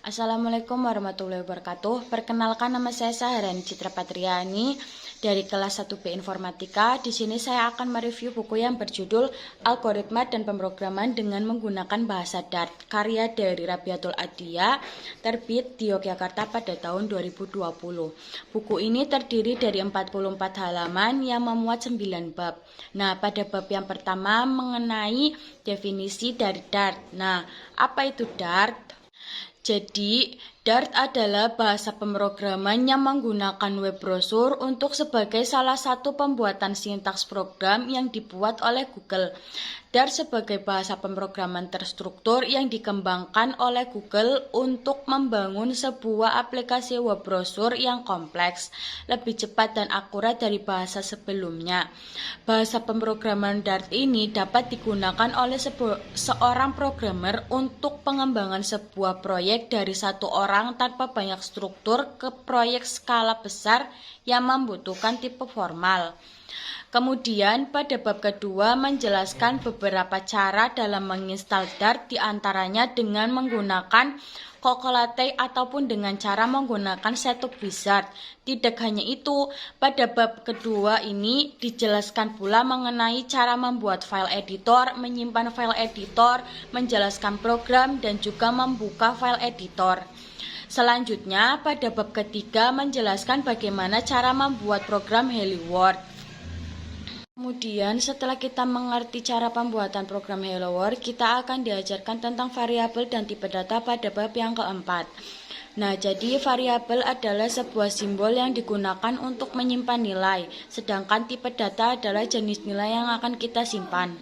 Assalamualaikum warahmatullahi wabarakatuh. Perkenalkan, nama saya Saharani Citra Patriani dari kelas 1B Informatika. Di sini saya akan mereview buku yang berjudul Algoritma dan Pemrograman dengan menggunakan bahasa Dart, karya dari Rabiatul Adhia, terbit di Yogyakarta pada tahun 2020. Buku ini terdiri dari 44 halaman yang memuat 9 bab. Nah, pada bab yang pertama mengenai definisi dari Dart. Nah, apa itu Dart? Jadi, Dart adalah bahasa pemrograman yang menggunakan web browser untuk sebagai salah satu pembuatan sintaks program yang dibuat oleh Google. Dart sebagai bahasa pemrograman terstruktur yang dikembangkan oleh Google untuk membangun sebuah aplikasi web browser yang kompleks, lebih cepat dan akurat dari bahasa sebelumnya. Bahasa pemrograman Dart ini dapat digunakan oleh seorang programmer untuk pengembangan sebuah proyek dari satu orang tanpa banyak struktur ke proyek skala besar yang membutuhkan tipe formal. Kemudian pada bab kedua menjelaskan beberapa cara dalam menginstal Dart, diantaranya dengan menggunakan Cocoa-Latte ataupun dengan cara menggunakan setup wizard. Tidak hanya itu, pada bab kedua ini dijelaskan pula mengenai cara membuat file editor, menyimpan file editor, menjelaskan program, dan juga membuka file editor. Selanjutnya, pada bab ketiga menjelaskan bagaimana cara membuat program Hello World. Kemudian setelah kita mengerti cara pembuatan program Hello World, kita akan diajarkan tentang variabel dan tipe data pada bab yang keempat. Nah, jadi variabel adalah sebuah simbol yang digunakan untuk menyimpan nilai, sedangkan tipe data adalah jenis nilai yang akan kita simpan.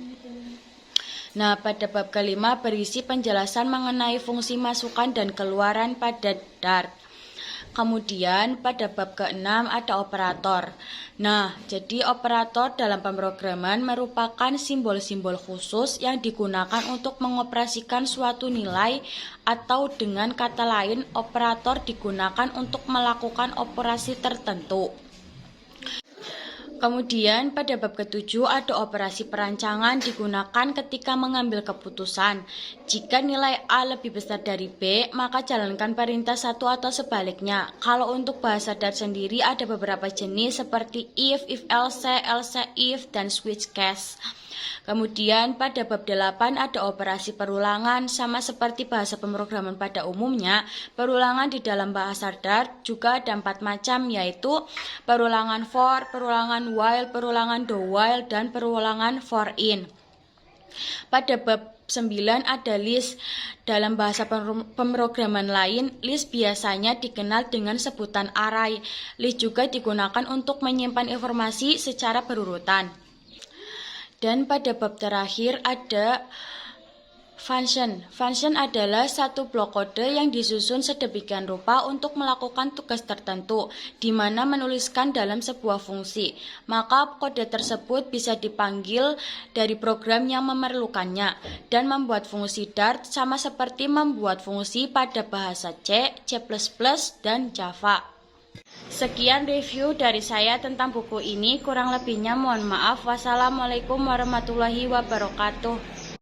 Nah, pada bab kelima berisi penjelasan mengenai fungsi masukan dan keluaran pada Dart. Kemudian pada bab ke-6 ada operator. Nah, jadi operator dalam pemrograman merupakan simbol-simbol khusus yang digunakan untuk mengoperasikan suatu nilai, atau dengan kata lain, operator digunakan untuk melakukan operasi tertentu. Kemudian pada bab ke-7 ada operasi perancangan, digunakan ketika mengambil keputusan. Jika nilai A lebih besar dari B, maka jalankan perintah satu atau sebaliknya. Kalau untuk bahasa Dart sendiri ada beberapa jenis seperti if else, if, dan switch case. Kemudian pada bab 8 ada operasi perulangan. Sama seperti bahasa pemrograman pada umumnya, perulangan di dalam bahasa Dart juga ada 4 macam, yaitu perulangan for, perulangan while, perulangan do while, dan perulangan for in. Pada bab 9 ada list. Dalam bahasa pemrograman lain, list biasanya dikenal dengan sebutan array. List juga digunakan untuk menyimpan informasi secara berurutan. Dan pada bab terakhir ada function. Function adalah satu blok kode yang disusun sedemikian rupa untuk melakukan tugas tertentu, di mana menuliskan dalam sebuah fungsi. Maka kode tersebut bisa dipanggil dari program yang memerlukannya. Dan membuat fungsi Dart sama seperti membuat fungsi pada bahasa C, C++, dan Java. Sekian review dari saya tentang buku ini, kurang lebihnya mohon maaf. Wassalamualaikum warahmatullahi wabarakatuh.